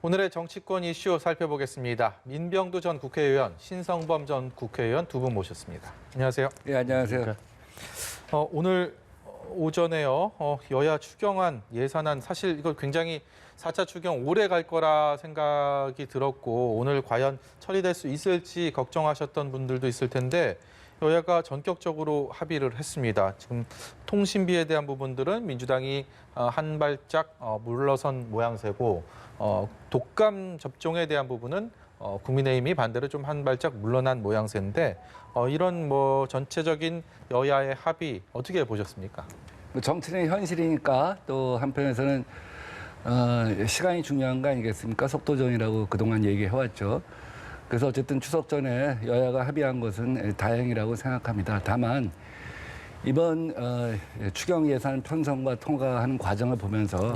오늘의 정치권 이슈 살펴보겠습니다. 민병두 전 국회의원, 신성범 전 국회의원 두 분 모셨습니다. 안녕하세요. 네, 안녕하세요. 오늘 오전에요. 여야 추경안, 예산안 사실 이거 굉장히 4차 추경 오래 갈 거라 생각이 들었고 오늘 과연 처리될 수 있을지 걱정하셨던 분들도 있을 텐데 여야가 전격적으로 합의를 했습니다. 지금 통신비에 대한 부분들은 민주당이 한 발짝 물러선 모양새고 독감 접종에 대한 부분은 국민의힘이 반대로 좀 한 발짝 물러난 모양새인데 이런 전체적인 여야의 합의 어떻게 보셨습니까? 정치는 현실이니까 또 한편에서는 시간이 중요한 거 아니겠습니까? 속도전이라고 그동안 얘기해왔죠. 그래서 어쨌든 추석 전에 여야가 합의한 것은 다행이라고 생각합니다. 다만 이번 추경 예산 편성과 통과하는 과정을 보면서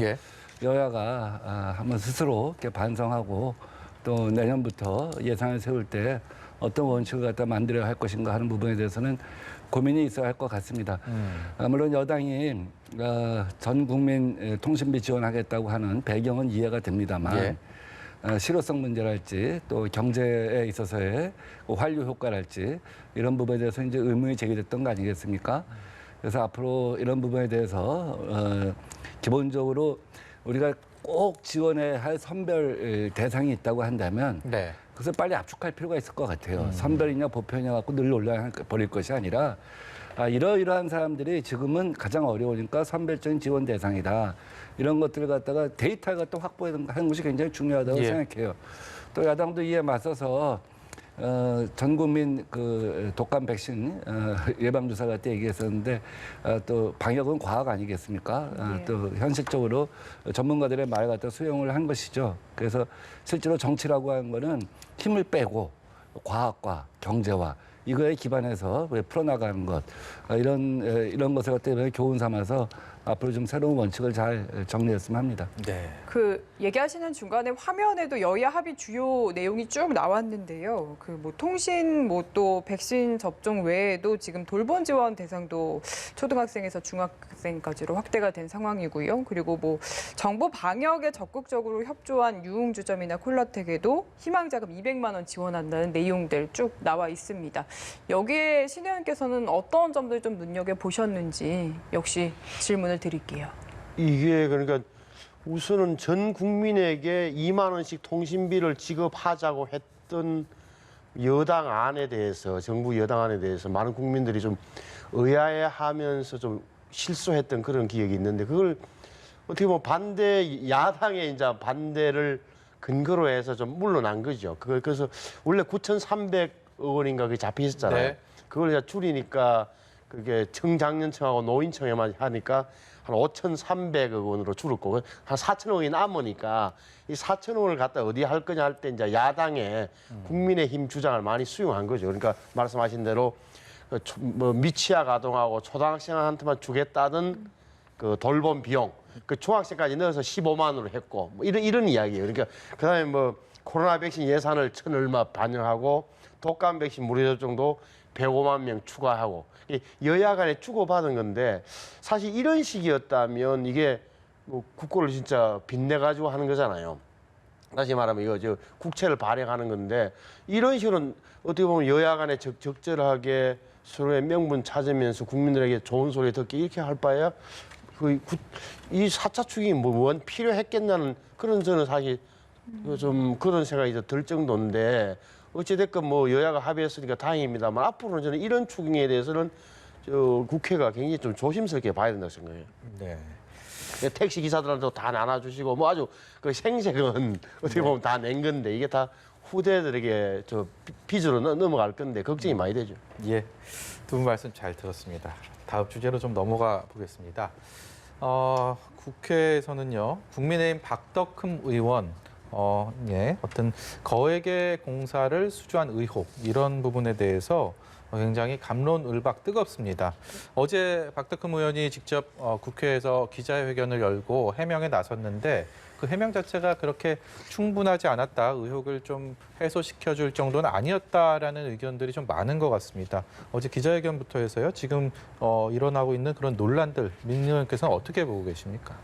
여야가 한번 스스로 이렇게 반성하고 또 내년부터 예산을 세울 때 어떤 원칙을 갖다 만들어야 할 것인가 하는 부분에 대해서는 고민이 있어야 할 것 같습니다. 물론 여당이 전 국민 통신비 지원하겠다고 하는 배경은 이해가 됩니다만 실효성 문제랄지 또 경제에 있어서의 환류 효과랄지 이런 부분에 대해서 이제 의문이 제기됐던 거 아니겠습니까? 그래서 앞으로 이런 부분에 대해서 기본적으로 우리가 꼭 지원해야 할 선별 대상이 있다고 한다면 그래서 빨리 압축할 필요가 있을 것 같아요. 선별이냐 보편이냐 갖고 늘 올려버릴 것이 아니라 이러이러한 사람들이 지금은 가장 어려우니까 선별적인 지원 대상이다. 이런 것들을 갖다가 데이터가 또 확보하는 것이 굉장히 중요하다고 생각해요. 또 야당도 이에 맞서서 전 국민 그 독감 백신 예방주사 같은 얘기했었는데 또 방역은 과학 아니겠습니까? 또 현실적으로 전문가들의 말 갖다 수용을 한 것이죠. 그래서 실제로 정치라고 하는 거는 힘을 빼고 과학과 경제와 이거에 기반해서 풀어나가는 것 이런 것을 갖다 교훈 삼아서 앞으로 좀 새로운 원칙을 잘 정리했으면 합니다. 그 얘기하시는 중간에 화면에도 여야 합의 주요 내용이 쭉 나왔는데요. 통신 또 백신 접종 외에도 지금 돌봄 지원 대상도 초등학생에서 중학생까지로 확대가 된 상황이고요. 그리고 정부 방역에 적극적으로 협조한 유흥주점이나 콜라텍에도 희망자금 200만 원 지원한다는 내용들 쭉 나와 있습니다. 여기에 신 의원께서는 어떤 점들 좀 눈여겨 보셨는지 역시 질문을 드릴게요. 이게 그러니까 우선은 전 국민에게 2만 원씩 통신비를 지급하자고 했던 여당 안에 대해서 정부 여당 안에 대해서 많은 국민들이 좀 의아해하면서 좀 실소했던 그런 기억이 있는데 그걸 어떻게 보면 야당의 이제 반대를 근거로 해서 좀 물러난 거죠. 그래서 원래 9,300억 원인가 그게 잡혀 있었잖아요. 그걸 이제 줄이니까 그게 청장년층하고 노인층에만 하니까 한 5,300억 원으로 줄을 거고 한 4,000억이 남으니까 이 4,000억을 갖다 어디 할 거냐 할 때 이제 야당의 국민의힘 주장을 많이 수용한 거죠. 그러니까 말씀하신 대로 미취학 아동하고 초등학생한테만 주겠다는 그 돌봄 비용 그 중학생까지 넣어서 15만으로 했고 이런 이야기예요. 그러니까 그다음에 코로나 백신 예산을 1,000 얼마 반영하고 독감 백신 무료 접종도 105만 명 추가하고 여야 간에 주고받은 건데 사실 이런 식이었다면 이게 국고를 진짜 빚내가지고 하는 거잖아요. 다시 말하면 이거 국채를 발행하는 건데 이런 식으로는 어떻게 보면 여야 간에 적절하게 서로의 명분 찾으면서 국민들에게 좋은 소리 듣기 이렇게 할 바에야 이 4차 추경이 뭔 필요했겠냐는 그런 저는 사실 좀 그런 생각이 들 정도인데 어찌됐건 여야가 합의했으니까 다행입니다만 앞으로는 저는 이런 추경에 대해서는 국회가 굉장히 좀 조심스럽게 봐야 된다고 생각해요. 택시 기사들한테도 다 나눠주시고 아주 그 생색은 어떻게 보면 다 낸 건데 이게 다 후대들에게 빚으로 넘어갈 건데 걱정이 많이 되죠. 두 분 말씀 잘 들었습니다. 다음 주제로 좀 넘어가 보겠습니다. 국회에서는요, 국민의힘 박덕흠 의원 어떤 거액의 공사를 수주한 의혹 이런 부분에 대해서 굉장히 갑론을박 뜨겁습니다. 어제 박덕흠 의원이 직접 국회에서 기자회견을 열고 해명에 나섰는데 그 해명 자체가 그렇게 충분하지 않았다, 의혹을 좀 해소시켜줄 정도는 아니었다라는 의견들이 좀 많은 것 같습니다. 어제 기자회견부터 해서요, 지금 일어나고 있는 그런 논란들, 민 의원께서는 어떻게 보고 계십니까?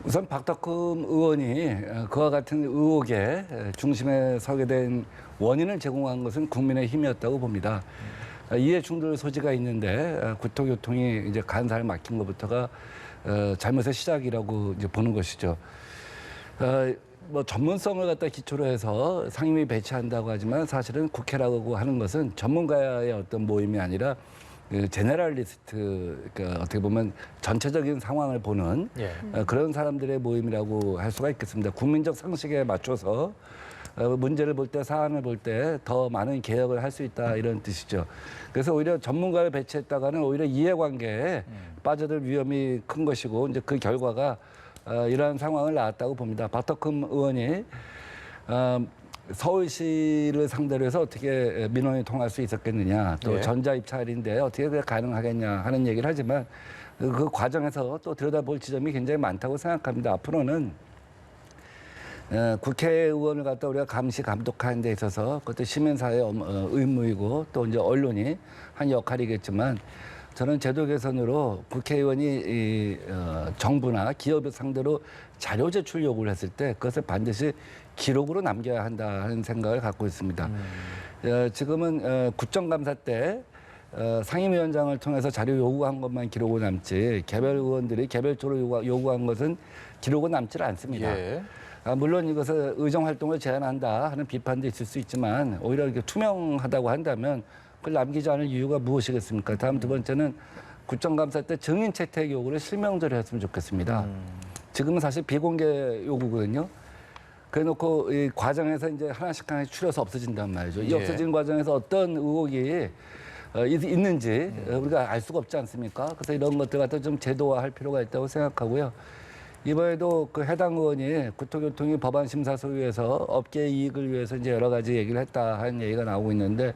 우선 박덕흠 의원이 그와 같은 의혹의 중심에 서게 된 원인을 제공한 것은 국민의힘이었다고 봅니다. 이해 충돌 소지가 있는데 국토교통이 이제 간사를 맡긴 것부터가 잘못의 시작이라고 이제 보는 것이죠. 뭐 전문성을 갖다 기초로 해서 상임위 배치한다고 하지만 사실은 국회라고 하는 것은 전문가의 어떤 모임이 아니라 제너럴리스트, 그러니까 어떻게 보면 전체적인 상황을 보는 예. 그런 사람들의 모임이라고 할 수가 있겠습니다. 국민적 상식에 맞춰서 문제를 볼 때, 사안을 볼 때 더 많은 개혁을 할 수 있다 이런 뜻이죠. 그래서 오히려 전문가를 배치했다가는 오히려 이해관계에 빠져들 위험이 큰 것이고 이제 그 결과가 이러한 상황을 낳았다고 봅니다. 박덕흠 의원이 서울시를 상대로 해서 어떻게 민원이 통할 수 있었겠느냐, 또 네. 전자입찰인데 어떻게 그게 가능하겠냐 하는 얘기를 하지만 그 과정에서 또 들여다볼 지점이 굉장히 많다고 생각합니다. 앞으로는 국회의원을 갖다 우리가 감시 감독하는 데 있어서 그것도 시민사회의 의무이고 또 이제 언론이 한 역할이겠지만 저는 제도 개선으로 국회의원이 정부나 기업을 상대로 자료 제출 요구를 했을 때 그것을 반드시 기록으로 남겨야 한다 하는 생각을 갖고 있습니다. 지금은 국정감사 때 상임위원장을 통해서 자료 요구한 것만 기록으로 남지 개별 의원들이 개별적으로 요구한 것은 기록으로 남질 않습니다. 예. 물론 이것을 의정 활동을 제한한다 하는 비판도 있을 수 있지만 오히려 이렇게 투명하다고 한다면 그걸 남기지 않을 이유가 무엇이겠습니까? 다음 두 번째는 국정감사 때 증인 채택 요구를 실명적으로 했으면 좋겠습니다. 지금은 사실 비공개 요구거든요. 그래놓고 이 과정에서 이제 하나씩 추려서 없어진단 말이죠. 이 예. 없어지는 과정에서 어떤 의혹이 있는지 우리가 알 수가 없지 않습니까? 그래서 이런 것들 갖다 좀 제도화할 필요가 있다고 생각하고요. 이번에도 그 해당 의원이 국토교통위 법안심사소위에서 업계 이익을 위해서 이제 여러 가지 얘기를 했다 하는 얘기가 나오고 있는데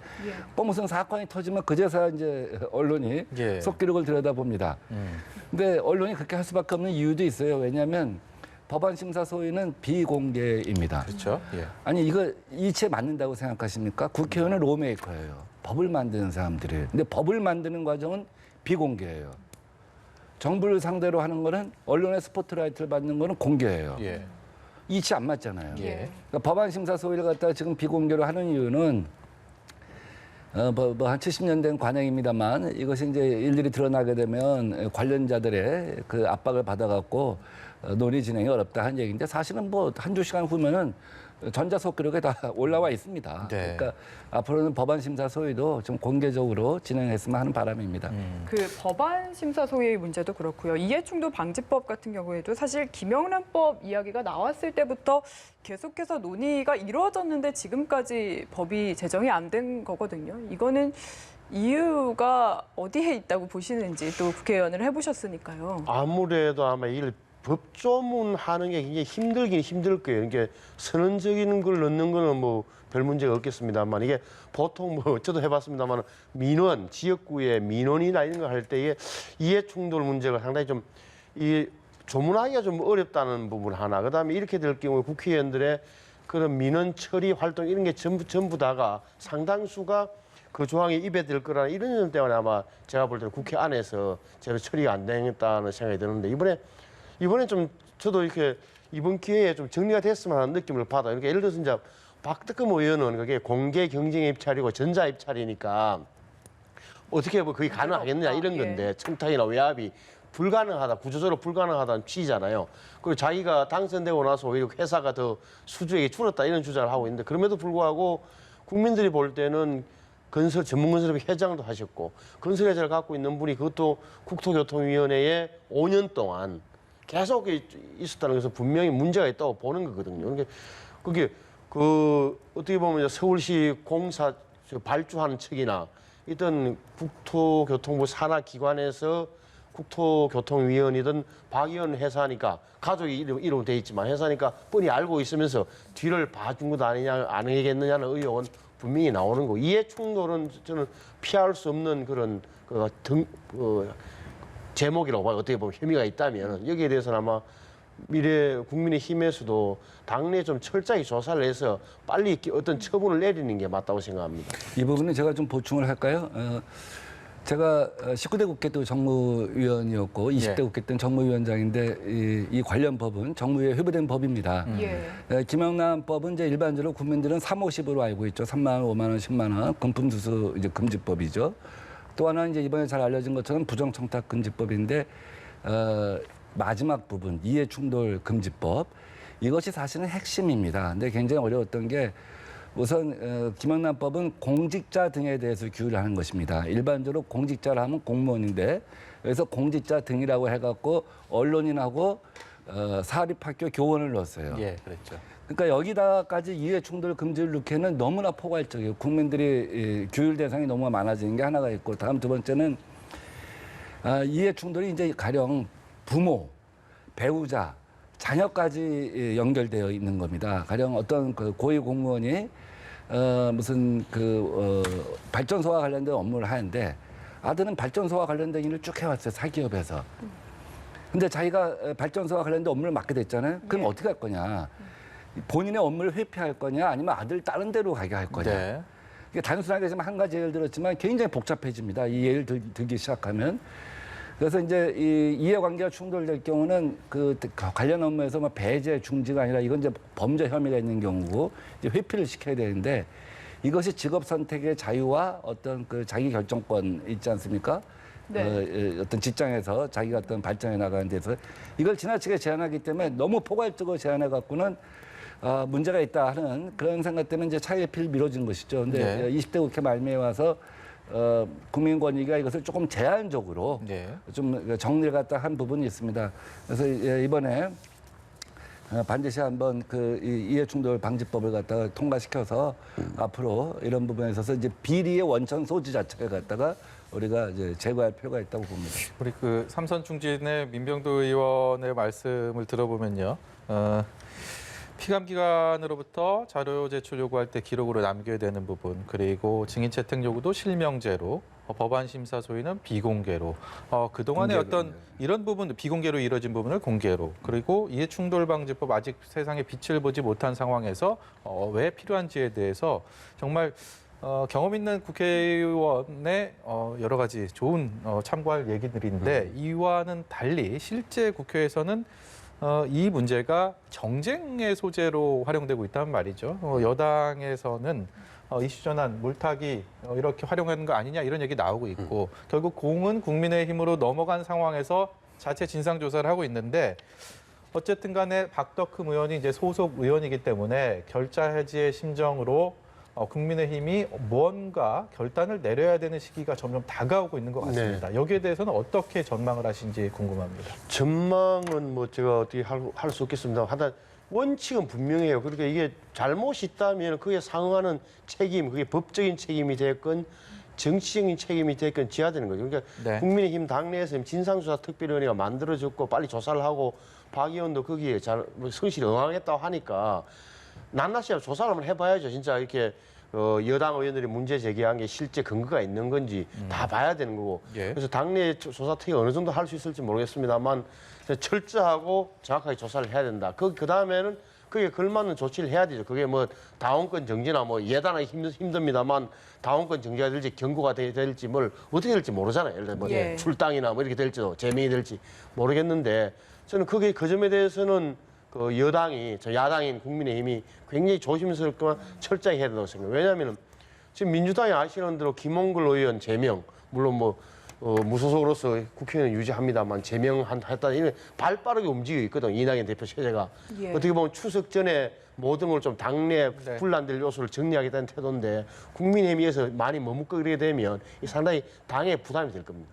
뭐 무슨 사건이 터지면 그제서야 이제 언론이 예. 속기록을 들여다봅니다. 근데 언론이 그렇게 할 수밖에 없는 이유도 있어요. 왜냐하면 법안심사소위는 비공개입니다. 그렇죠. 예. 아니 이거 이치에 맞는다고 생각하십니까? 국회의원은 로메이커예요. 법을 만드는 사람들이. 근데 법을 만드는 과정은 비공개예요. 정부를 상대로 하는 거는 언론의 스포트라이트를 받는 거는 공개예요. 예. 이치 안 맞잖아요. 예. 그러니까 법안심사소위를 갖다가 지금 비공개로 하는 이유는 뭐 한 70년 된 관행입니다만 이것이 이제 일일이 드러나게 되면 관련자들의 그 압박을 받아갖고 논의 진행이 어렵다 하는 얘기인데 사실은 뭐 한두 시간 후면은 전자속기록에 다 올라와 있습니다. 네. 그러니까 앞으로는 법안심사 소위도 좀 공개적으로 진행했으면 하는 바람입니다. 그 법안 심사 소위의 문제도 그렇고요. 이해충돌 방지법 같은 경우에도 사실 김영란법 이야기가 나왔을 때부터 계속해서 논의가 이루어졌는데 지금까지 법이 제정이 안 된 거거든요. 이거는 이유가 어디에 있다고 보시는지 또 국회의원을 해보셨으니까요. 아무래도 아마 이 법조문 하는 게 굉장히 힘들긴 힘들 거예요. 이게 선언적인 걸 넣는 거는 뭐 별 문제가 없겠습니다만 이게 보통 뭐 저도 해봤습니다만 민원, 지역구의 민원이나 이런 거 할 때에 이해 충돌 문제가 상당히 좀 이 조문하기가 좀 어렵다는 부분 하나. 그다음에 이렇게 될 경우에 국회의원들의 그런 민원 처리 활동 이런 게 전부 다가 상당수가 그 조항이 입에 들 거라는 이런 점 때문에 아마 제가 볼 때는 국회 안에서 제가 처리가 안 되겠다는 생각이 드는데 이번에 좀 저도 이렇게 이번 기회에 좀 정리가 됐으면 하는 느낌을 받아요. 그러니까 예를 들어서 이제 박덕흠 의원은 그게 공개 경쟁 입찰이고 전자 입찰이니까 어떻게 뭐 그게 가능하겠느냐 이런 건데 청탁이나 외압이 불가능하다, 구조적으로 불가능하다는 취지잖아요. 그리고 자기가 당선되고 나서 오히려 회사가 더 수주액이 줄었다 이런 주장을 하고 있는데 그럼에도 불구하고 국민들이 볼 때는 전문건설협 회장도 하셨고 건설회사를 갖고 있는 분이 그것도 국토교통위원회에 5년 동안 계속 있었다는 것은 분명히 문제가 있다고 보는 거거든요. 그러니까 그게 그 어떻게 보면 서울시 공사 발주하는 측이나 이던 국토교통부 산하기관에서 국토교통위원이든 박 의원 회사니까 가족이 이름 돼 있지만 회사니까 뻔히 알고 있으면서 뒤를 봐준 것 아니겠느냐는 의혹은 분명히 나오는 거고 이해 충돌은 저는 피할 수 없는 그런 제목이라고 봐요. 어떻게 보면 혐의가 있다면 여기에 대해서는 아마 미래 국민의힘에서도 당내에 좀 철저히 조사를 해서 빨리 어떤 처분을 내리는 게 맞다고 생각합니다. 이 부분은 제가 좀 보충을 할까요? 제가 19대 국회 때 정무위원이었고 20대 국회 때는 정무위원장인데 이 관련 법은 정무위에 회부된 법입니다. 예. 김영란법은 이제 일반적으로 국민들은 350으로 알고 있죠. 3만 원, 5만 원, 10만 원 금품수수 이제 금지법이죠. 또 하나는 이제 이번에 잘 알려진 것처럼 부정청탁 금지법인데 마지막 부분 이해충돌 금지법 이것이 사실은 핵심입니다. 근데 굉장히 어려웠던 게 우선 김영란법은 공직자 등에 대해서 규율을 하는 것입니다. 일반적으로 공직자를 하면 공무원인데 그래서 공직자 등이라고 해갖고 언론인하고 사립학교 교원을 넣었어요. 예, 그랬죠. 그러니까 여기다까지 이해충돌 금지를 넣기에는 너무나 포괄적이에요. 국민들이 규율 대상이 너무 많아지는 게 하나가 있고 다음 두 번째는 이해충돌이 이제 가령 부모, 배우자, 자녀까지 연결되어 있는 겁니다. 가령 어떤 그 고위 공무원이 무슨 발전소와 관련된 업무를 하는데 아들은 발전소와 관련된 일을 쭉 해왔어요. 사기업에서. 근데 자기가 발전소와 관련된 업무를 맡게 됐잖아요. 그럼 예. 어떻게 할 거냐? 본인의 업무를 회피할 거냐 아니면 아들 다른 데로 가게 할 거냐. 네. 이게 단순하게 지금 한 가지 예를 들었지만 굉장히 복잡해집니다. 이 예를 들기 시작하면. 그래서 이제 이 이해관계가 충돌될 경우는 그 관련 업무에서 뭐 배제 중지가 아니라 이건 이제 범죄 혐의가 있는 경우고 이제 회피를 시켜야 되는데 이것이 직업 선택의 자유와 어떤 그 자기 결정권 있지 않습니까? 네. 어떤 직장에서 자기가 어떤 발전해 나가는 데서 이걸 지나치게 제한하기 때문에 너무 포괄적으로 제한해 갖고는 문제가 있다 하는 그런 생각 때문에 이제 차일피일 미뤄진 것이죠. 근데 네. 20대 국회 말미에 와서 국민권익위가 이것을 조금 제한적으로 네. 좀 정리를 갖다 한 부분이 있습니다. 그래서 이번에 반드시 한번 그 이해충돌 방지법을 갖다가 통과시켜서 앞으로 이런 부분에 있어서 이제 비리의 원천 소지 자체를 갖다가 우리가 이제 제거할 필요가 있다고 봅니다. 우리 그 삼선 중진의 민병도 의원의 말씀을 들어보면요. 피감기관으로부터 자료 제출 요구할 때 기록으로 남겨야 되는 부분, 그리고 증인 채택 요구도 실명제로, 법안 심사 소위는 비공개로, 그동안의 어떤 이런 부분, 비공개로 이뤄진 부분을 공개로, 그리고 이해충돌방지법 아직 세상에 빛을 보지 못한 상황에서 왜 필요한지에 대해서 정말 경험 있는 국회의원의 여러 가지 좋은 참고할 얘기들인데 이와는 달리 실제 국회에서는 이 문제가 정쟁의 소재로 활용되고 있다는 말이죠. 여당에서는 이슈 전환, 물타기 이렇게 활용하는 거 아니냐 이런 얘기 나오고 있고 결국 공은 국민의힘으로 넘어간 상황에서 자체 진상 조사를 하고 있는데 어쨌든 간에 박덕흠 의원이 이제 소속 의원이기 때문에 결자 해지의 심정으로 국민의힘이 뭔가 결단을 내려야 되는 시기가 점점 다가오고 있는 것 같습니다. 여기에 대해서는 어떻게 전망을 하신지 궁금합니다. 전망은 뭐 제가 어떻게 할 수 없겠습니다. 하여튼 원칙은 분명해요. 그러니까 이게 잘못이 있다면 그에 상응하는 책임, 그게 법적인 책임이 됐건 정치적인 책임이 됐건 져야 되는 거죠. 그러니까 네. 국민의힘 당내에서 진상조사 특별위원회가 만들어졌고 빨리 조사를 하고 박 의원도 거기에 성실히 응하겠다고 하니까 낱낱이 조사를 한번 해봐야죠. 진짜 이렇게 여당 의원들이 문제 제기한 게 실제 근거가 있는 건지 다 봐야 되는 거고. 예. 그래서 당내 조사 특위 어느 정도 할 수 있을지 모르겠습니다만 철저하고 정확하게 조사를 해야 된다. 그 다음에는 그게 걸맞는 조치를 해야 되죠. 그게 뭐 당원권 정지나 뭐 예단하기 힘듭니다만 당원권 정지가 될지 경고가 될지 뭘 어떻게 될지 모르잖아요. 예를 들어 뭐 예. 출당이나 뭐 이렇게 될지도 제명이 될지 모르겠는데 저는 그게 그 점에 대해서는 그 여당이, 저 야당인 국민의힘이 굉장히 조심스럽고 철저히 해야 된다고 생각해요. 왜냐하면 지금 민주당이 아시는 대로 김홍글 의원 제명, 물론 뭐 무소속으로서 국회의원 유지합니다만 제명했다 이런 발 빠르게 움직이고 있거든. 이낙연 대표 체제가. 예. 어떻게 보면 추석 전에 모든 걸 좀 당내 네. 분란될 요소를 정리하겠다는 태도인데 국민의힘에서 많이 머뭇거리게 되면 이 상당히 당의 부담이 될 겁니다.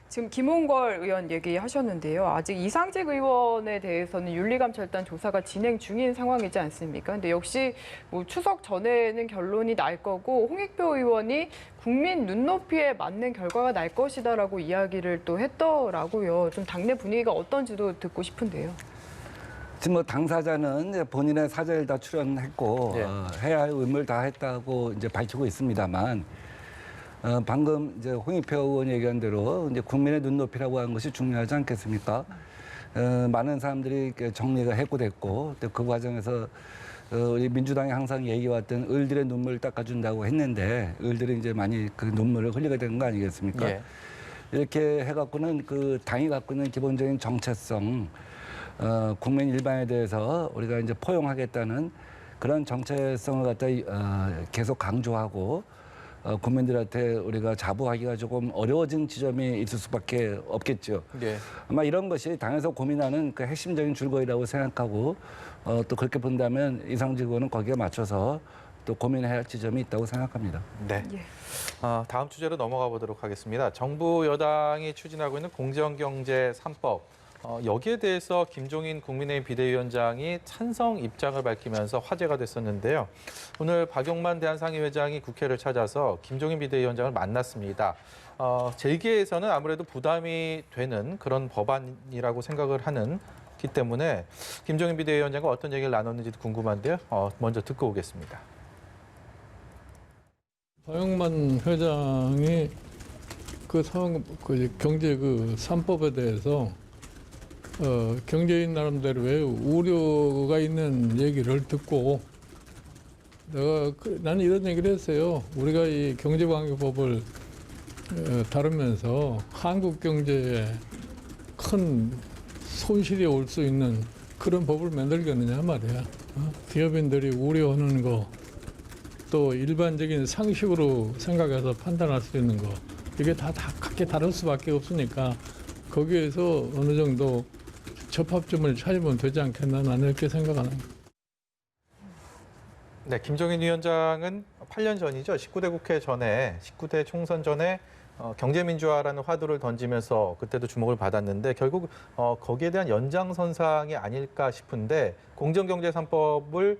지금 김홍걸 의원 얘기하셨는데요. 아직 이상직 의원에 대해서는 윤리감찰단 조사가 진행 중인 상황이지 않습니까? 근데 역시 뭐 추석 전에는 결론이 날 거고 홍익표 의원이 국민 눈높이에 맞는 결과가 날 것이다라고 이야기를 또 했더라고요. 좀 당내 분위기가 어떤지도 듣고 싶은데요. 지금 뭐 당사자는 이제 본인의 사죄를 다 출연했고 예. 해야 할 의무를 다 했다고 이제 밝히고 있습니다만 방금 이제 홍익표 의원이 얘기한 대로 이제 국민의 눈높이라고 하는 것이 중요하지 않겠습니까? 많은 사람들이 정리가 해고됐고 또 그 과정에서 우리 민주당이 항상 얘기해왔던 을들의 눈물을 닦아준다고 했는데 을들이 이제 많이 그 눈물을 흘리게 된 거 아니겠습니까? 예. 이렇게 해갖고는 그 당이 갖고 있는 기본적인 정체성, 국민 일반에 대해서 우리가 이제 포용하겠다는 그런 정체성을 갖다 계속 강조하고 국민들한테 우리가 자부하기가 조금 어려워진 지점이 있을 수밖에 없겠죠. 예. 아마 이런 것이 당에서 고민하는 그 핵심적인 줄거리라고 생각하고 또 그렇게 본다면 이상직 의원은 거기에 맞춰서 또 고민해야 할 지점이 있다고 생각합니다. 네. 예. 다음 주제로 넘어가 보도록 하겠습니다. 정부 여당이 추진하고 있는 공정경제 3법. 여기에 대해서 김종인 국민의힘 비대위원장이 찬성 입장을 밝히면서 화제가 됐었는데요. 오늘 박용만 대한상임회장이 국회를 찾아서 김종인 비대위원장을 만났습니다. 재계에서는 아무래도 부담이 되는 그런 법안이라고 생각을 하기 때문에 김종인 비대위원장과 어떤 얘기를 나눴는지도 궁금한데요. 먼저 듣고 오겠습니다. 박용만 회장이 그 경제 3법에 대해서 경제인 나름대로 왜 우려가 있는 얘기를 듣고 나는 이런 얘기를 했어요. 우리가 이 경제관계법을 다루면서 한국 경제에 큰 손실이 올 수 있는 그런 법을 만들겠느냐 말이야. 기업인들이 우려하는 거, 또 일반적인 상식으로 생각해서 판단할 수 있는 거, 이게 다 각기 다를 수밖에 없으니까 거기에서 어느 정도 접합점을 찾으면 되지 않겠나, 나는 이렇게 생각하는 거예요. 네, 김종인 위원장은 8년 전이죠. 19대 국회 전에, 19대 총선 전에 경제민주화라는 화두를 던지면서 그때도 주목을 받았는데 결국 거기에 대한 연장선상이 아닐까 싶은데 공정경제 3법을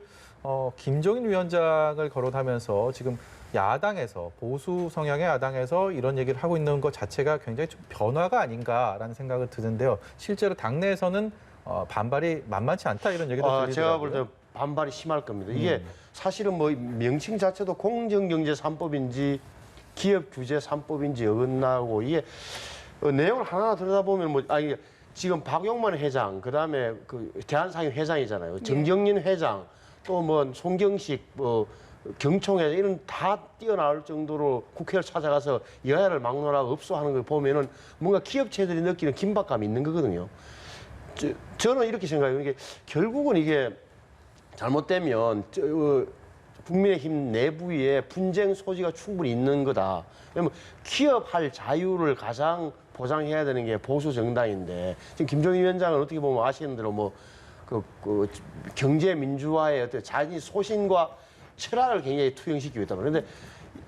김종인 위원장을 거론하면서 지금 야당에서 보수 성향의 야당에서 이런 얘기를 하고 있는 것 자체가 굉장히 좀 변화가 아닌가라는 생각을 드는데요. 실제로 당내에서는 반발이 만만치 않다 이런 얘기도 들리더라고요. 제가 볼 때 반발이 심할 겁니다. 이게 사실은 뭐 명칭 자체도 공정경제 3법인지 기업 규제 3법인지 어긋나고 이게 내용을 하나 들여다보면 이게 지금 박용만 회장, 그다음에 그 대한상임 회장이잖아요. 정경린 회장, 또 뭐 송경식, 경총회 이런 다 뛰어나올 정도로 국회를 찾아가서 여야를 막론하고 업소하는 걸 보면은 뭔가 기업체들이 느끼는 긴박감이 있는 거거든요. 저는 이렇게 생각해요. 이게 결국은 이게 잘못되면 국민의힘 내부에 분쟁 소지가 충분히 있는 거다. 왜냐면 기업할 자유를 가장 보장해야 되는 게 보수 정당인데 지금 김종인 위원장은 어떻게 보면 아시는 대로 경제 민주화의 어떤 자기 소신과 철학을 굉장히 투영시키고 있다. 그런데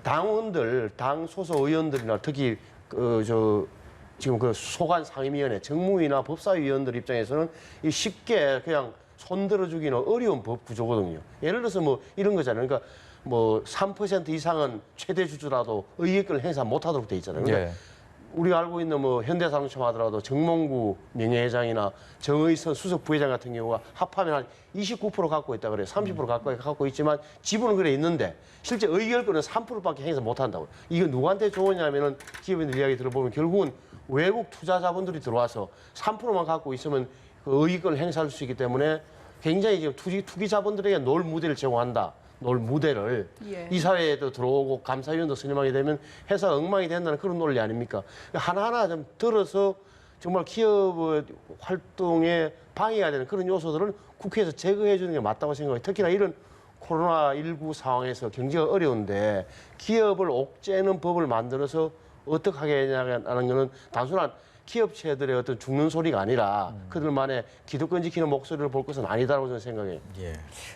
당원들, 당 소속 의원들이나 특히 지금 그 소관 상임위원회, 정무위나 법사위원들 입장에서는 쉽게 그냥 손들어주기는 어려운 법 구조거든요. 예를 들어서 이런 거잖아요. 그러니까 3% 이상은 최대 주주라도 의결권을 행사 못하도록 돼 있잖아요. 그러니까 우리가 알고 있는 현대자동차 하더라도 정몽구 명예회장이나 정의선 수석 부회장 같은 경우가 합하면 한 29% 갖고 있다 그래요. 30% 가까이 갖고 있지만 지분은 그래 있는데 실제 의결권은 3%밖에 행사 못한다고요. 이거 누구한테 좋으냐면은 기업인들 이야기 들어보면 결국은 외국 투자 자본들이 들어와서 3%만 갖고 있으면 그 의결권을 행사할 수 있기 때문에 굉장히 지금 투기 자본들에게 놀 무대를 제공한다. 놀 무대를 이사회에도 들어오고 감사위원도 선임하게 되면 회사가 엉망이 된다는 그런 논리 아닙니까? 하나하나 좀 들어서 정말 기업 활동에 방해가 되는 그런 요소들은 국회에서 제거해 주는 게 맞다고 생각해요. 특히나 이런 코로나19 상황에서 경제가 어려운데 기업을 옥죄는 법을 만들어서 어떻게 하겠냐는 거는 단순한 기업체들의 어떤 죽는 소리가 아니라 그들만의 기득권 지키는 목소리를 볼 것은 아니다라고 저는 생각해요.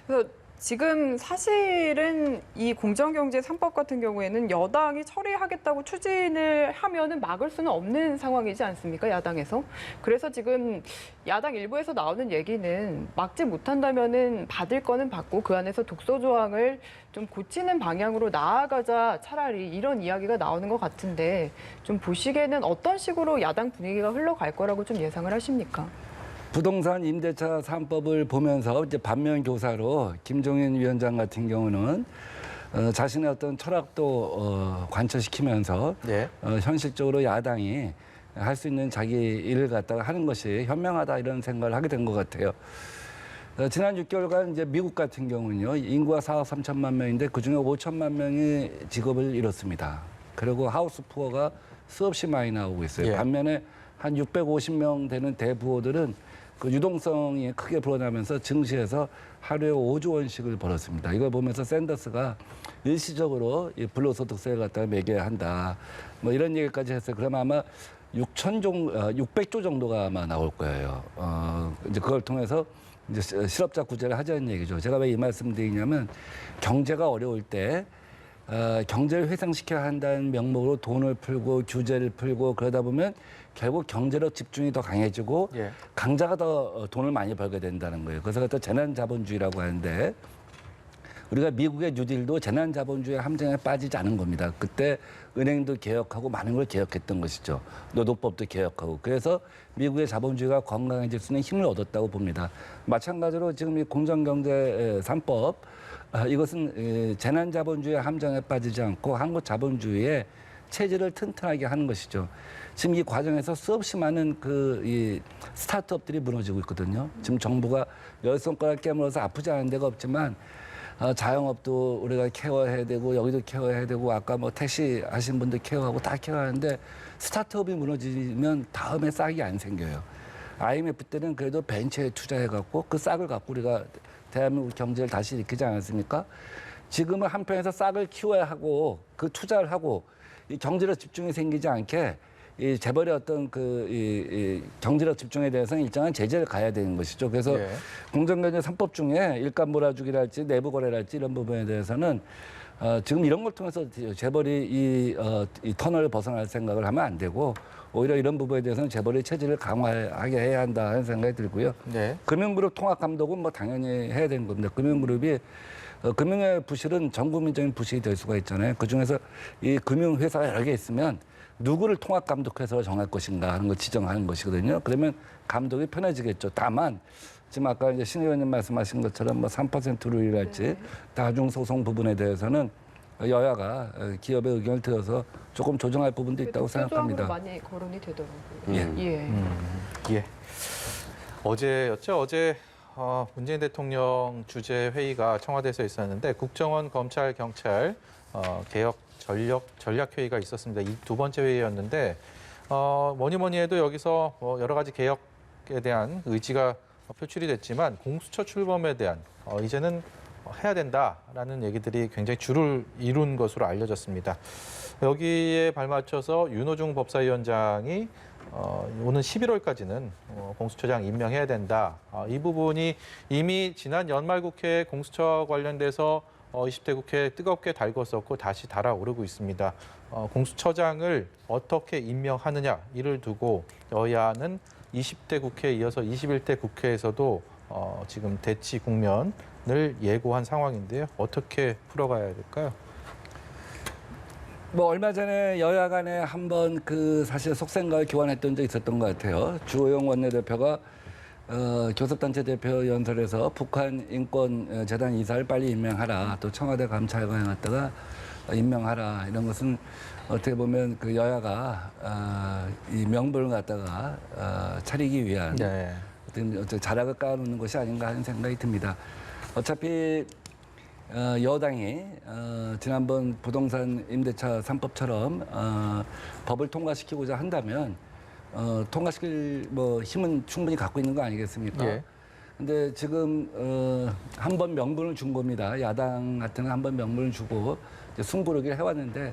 그래서 지금 사실은 이 공정경제 3법 같은 경우에는 여당이 처리하겠다고 추진을 하면은 막을 수는 없는 상황이지 않습니까? 야당에서. 그래서 지금 야당 일부에서 나오는 얘기는 막지 못한다면은 받을 거는 받고 그 안에서 독소 조항을 좀 고치는 방향으로 나아가자, 차라리 이런 이야기가 나오는 것 같은데 좀 보시기에는 어떤 식으로 야당 분위기가 흘러갈 거라고 좀 예상을 하십니까? 부동산 임대차 3법을 보면서 이제 반면 교사로 김종인 위원장 같은 경우는 자신의 어떤 철학도 관철시키면서 현실적으로 야당이 할 수 있는 자기 일을 갖다가 하는 것이 현명하다 이런 생각을 하게 된 것 같아요. 지난 6개월간 이제 미국 같은 경우는요, 인구가 4억 3천만 명인데 그중에 5천만 명이 직업을 잃었습니다. 그리고 하우스 푸어가 수없이 많이 나오고 있어요. 예. 반면에 한 650명 되는 대부호들은 그 유동성이 크게 불어나면서 증시에서 하루에 5조 원씩을 벌었습니다. 이걸 보면서 샌더스가 일시적으로 이 불로소득세를 갖다가 매겨야 한다. 뭐 이런 얘기까지 했어요. 그러면 아마 600조 정도가 아마 나올 거예요. 이제 그걸 통해서 이제 실업자 구제를 하자는 얘기죠. 제가 왜 이 말씀 드리냐면 경제가 어려울 때 경제를 회생시켜야 한다는 명목으로 돈을 풀고 규제를 풀고 그러다 보면 결국 경제력 집중이 더 강해지고 예. 강자가 더 돈을 많이 벌게 된다는 거예요. 그래서 그것도 재난자본주의라고 하는데 우리가 미국의 뉴딜도 재난자본주의 함정에 빠지지 않은 겁니다. 그때 은행도 개혁하고 많은 걸 개혁했던 것이죠. 노동법도 개혁하고. 그래서 미국의 자본주의가 건강해질 수 있는 힘을 얻었다고 봅니다. 마찬가지로 지금 이 공정경제 3법 이것은 재난자본주의 함정에 빠지지 않고 한국 자본주의의 체질을 튼튼하게 하는 것이죠. 지금 이 과정에서 수없이 많은 이 스타트업들이 무너지고 있거든요. 지금 정부가 열 손가락 깨물어서 아프지 않은 데가 없지만 자영업도 우리가 케어해야 되고 여기도 케어해야 되고 아까 뭐 택시 하신 분들 케어하고 다 케어하는데 스타트업이 무너지면 다음에 싹이 안 생겨요. IMF 때는 그래도 벤처에 투자해갖고 그 싹을 갖고 우리가 대한민국 경제를 다시 일으키지 않았습니까? 지금은 한편에서 싹을 키워야 하고 그 투자를 하고 이 경제력 집중이 생기지 않게 이 재벌의 어떤 이 경제력 집중에 대해서는 일정한 제재를 가야 되는 것이죠. 그래서 예. 공정경제 3법 중에 일감 몰아주기랄지 내부 거래랄지 이런 부분에 대해서는 지금 이런 걸 통해서 재벌이 이 터널을 벗어날 생각을 하면 안 되고 오히려 이런 부분에 대해서는 재벌의 체질을 강화하게 해야 한다 하는 생각이 들고요. 네. 금융그룹 통합감독은 뭐 당연히 해야 되는 겁니다. 금융그룹이 금융의 부실은 전 국민적인 부실이 될 수가 있잖아요. 그중에서 이 금융회사가 여러 개 있으면 누구를 통합감독해서 정할 것인가 하는 걸 지정하는 것이거든요. 그러면 감독이 편해지겠죠. 다만 지금 아까 이제 신 의원님 말씀하신 것처럼 뭐 3% 룰이랄지 다중소송 부분에 대해서는 여야가 기업의 의견을 들어서 조금 조정할 부분도 있다고 생각합니다. 많이 거론이 되더라고요. 예. 예. 어제였죠. 어제 문재인 대통령 주재 회의가 청와대에서 있었는데 국정원, 검찰, 경찰 개혁 전략 회의가 있었습니다. 이 두 번째 회의였는데 뭐니 해도 여기서 여러 가지 개혁에 대한 의지가 표출이 됐지만 공수처 출범에 대한 이제는 해야 된다라는 얘기들이 굉장히 줄을 이룬 것으로 알려졌습니다. 여기에 발맞춰서 윤호중 법사위원장이 오는 11월까지는 공수처장 임명해야 된다. 이 부분이 이미 지난 연말국회 공수처 관련돼서 20대 국회에 뜨겁게 달궜었고 다시 달아오르고 있습니다. 공수처장을 어떻게 임명하느냐 이를 두고 여야는 20대 국회에 이어서 21대 국회에서도 지금 대치 국면을 예고한 상황인데요. 어떻게 풀어가야 될까요? 뭐 얼마 전에 여야 간에 한번 사실 속생각을 교환했던 적이 있었던 것 같아요. 주호영 원내대표가 교섭단체 대표 연설에서 북한 인권재단 이사를 빨리 임명하라. 또 청와대 감찰관에 갔다가 임명하라. 이런 것은 어떻게 보면 그 여야가 이 명분을 갖다가 차리기 위한 네. 어떤 자락을 깔아놓는 것이 아닌가 하는 생각이 듭니다. 어차피 여당이 지난번 부동산 임대차 3법처럼 법을 통과시키고자 한다면 통과시킬 힘은 충분히 갖고 있는 거 아니겠습니까? 예. 근데 지금 한 번 명분을 준 겁니다. 야당 같은 건 한 번 명분을 주고 이제 승부르기를 해왔는데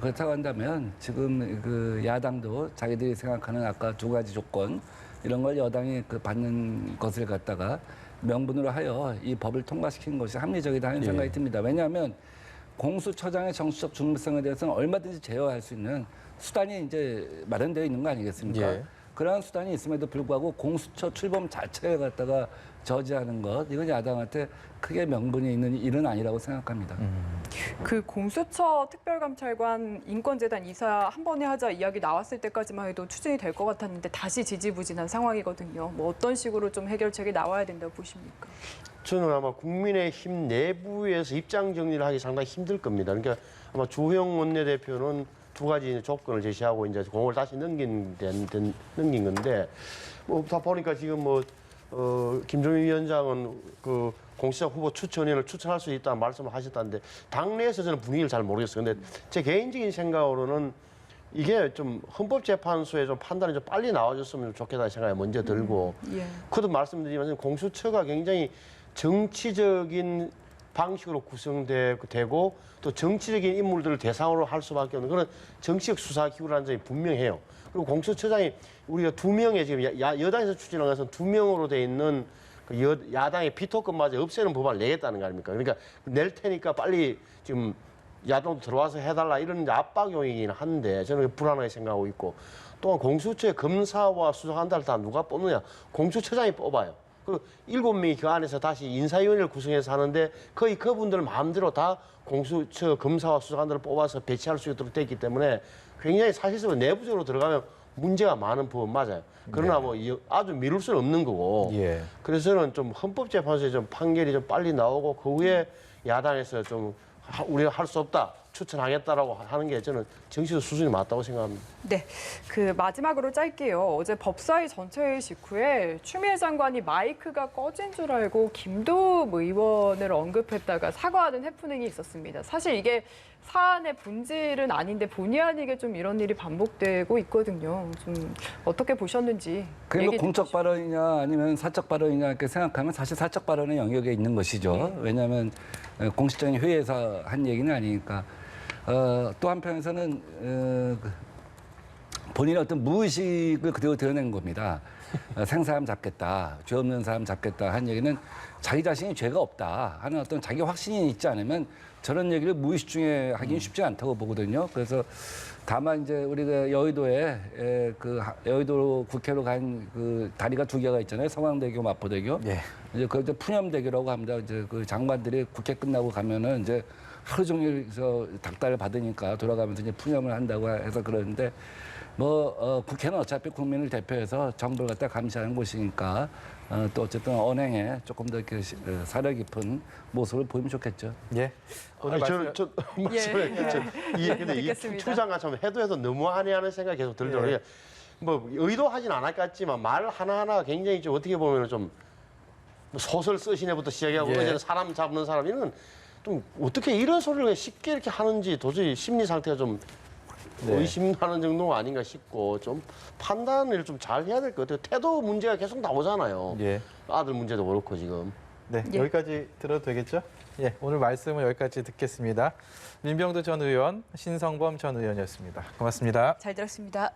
그렇다고 한다면 지금 그 야당도 자기들이 생각하는 아까 두 가지 조건 이런 걸 여당이 받는 것을 갖다가 명분으로 하여 이 법을 통과시킨 것이 합리적이다 하는 생각이 듭니다. 왜냐하면 공수처장의 정치적 중립성에 대해서는 얼마든지 제어할 수 있는 수단이 이제 마련되어 있는 거 아니겠습니까? 예. 그러한 수단이 있음에도 불구하고 공수처 출범 자체를 갖다가 저지하는 것, 이건 야당한테 크게 명분이 있는 일은 아니라고 생각합니다. 그 공수처 특별감찰관 인권재단 이사 한 번에 하자 이야기 나왔을 때까지만 해도 추진이 될 것 같았는데 다시 지지부진한 상황이거든요. 뭐 어떤 식으로 좀 해결책이 나와야 된다고 보십니까? 저는 아마 국민의힘 내부에서 입장 정리를 하기 상당히 힘들 겁니다. 그러니까 아마 주호영 원내대표는 두 가지 조건을 제시하고 이제 공을 다시 넘긴 건데 뭐 다 보니까 지금 김종인 위원장은 그 공수처 후보 추천위원을 추천할 수 있다는 말씀을 하셨다는데 당내에서 저는 분위기를 잘 모르겠어요. 근데 제 개인적인 생각으로는 이게 좀 헌법재판소의 좀 판단이 좀 빨리 나와줬으면 좋겠다는 생각이 먼저 들고 예. 그도 말씀드리지만 공수처가 굉장히 정치적인 방식으로 구성되고 또 정치적인 인물들을 대상으로 할 수밖에 없는 그런 정치적 수사기구라는 점이 분명해요. 그리고 공수처장이 우리가 2명의 지금 여당에서 추진한 것은 2명으로 돼 있는 그 야당의 비토권마저 없애는 법안을 내겠다는 거 아닙니까? 그러니까 낼 테니까 빨리 지금 야당도 들어와서 해달라 이런 압박용이긴 한데 저는 불안하게 생각하고 있고 또한 공수처의 검사와 수사관들 다 누가 뽑느냐? 공수처장이 뽑아요. 그리고 7명이 그 안에서 다시 인사위원회를 구성해서 하는데 거의 그분들 마음대로 다 공수처 검사와 수사관들을 뽑아서 배치할 수 있도록 됐기 때문에 굉장히 사실상 내부적으로 들어가면 문제가 많은 법은 맞아요. 그러나 뭐 아주 미룰 수는 없는 거고. 예. 그래서 저는 좀 헌법재판소의 좀 판결이 좀 빨리 나오고 그 후에 야당에서 좀 우리가 할 수 없다. 추천하겠다라고 하는 게 저는 정치적 수준이 맞다고 생각합니다. 네, 그 마지막으로 짧게요. 어제 법사위 전체회의 직후에 추미애 장관이 마이크가 꺼진 줄 알고 김도읍 의원을 언급했다가 사과하는 해프닝이 있었습니다. 사실 이게 사안의 본질은 아닌데 본의 아니게 좀 이런 일이 반복되고 있거든요. 좀 어떻게 보셨는지. 그게 뭐 얘기 공적 듣고 발언이냐 아니면 사적 발언이냐 이렇게 생각하면 사실 사적 발언의 영역에 있는 것이죠. 왜냐하면 공식적인 회의에서 한 얘기는 아니니까. 또 한편에서는 본인의 어떤 무의식을 그대로 드러낸 겁니다. 생사람 잡겠다, 죄 없는 사람 잡겠다 한 얘기는 자기 자신이 죄가 없다 하는 어떤 자기 확신이 있지 않으면 저런 얘기를 무의식 중에 하기는 쉽지 않다고 보거든요. 그래서 다만 이제 우리가 여의도에 여의도 국회로 간 그 다리가 2개가 있잖아요. 성황대교, 마포대교. 예. 이제 그 푸념대교라고 합니다. 이제 그 장관들이 국회 끝나고 가면은 이제 하루 종일 닭달을 받으니까 돌아가면서 이제 푸념을 한다고 해서 그러는데 국회는 어차피 국민을 대표해서 정부를 갖다 감시하는 곳이니까 또 어쨌든 언행에 조금 더 이렇게 사려 깊은 모습을 보이면 좋겠죠. 예. 오늘 말씀... 근데 이 듣겠습니다. 추 장관 참 해도 너무하네 하는 생각이 계속 들더라고요. 뭐 의도하진 않았겠지만 말 하나하나가 굉장히 좀 어떻게 보면 좀 소설 쓰시네부터 시작하고 예. 어제는 사람 잡는 사람 이런 좀 어떻게 이런 소리를 쉽게 이렇게 하는지 도저히 심리 상태가 좀 의심하는 정도가 아닌가 싶고 좀 판단을 좀 잘 해야 될 것 같아요. 태도 문제가 계속 나오잖아요. 예. 아들 문제도 그렇고 지금. 네, 예. 여기까지 들어도 되겠죠? 예, 오늘 말씀은 여기까지 듣겠습니다. 민병두 전 의원, 신성범 전 의원이었습니다. 고맙습니다. 잘 들었습니다.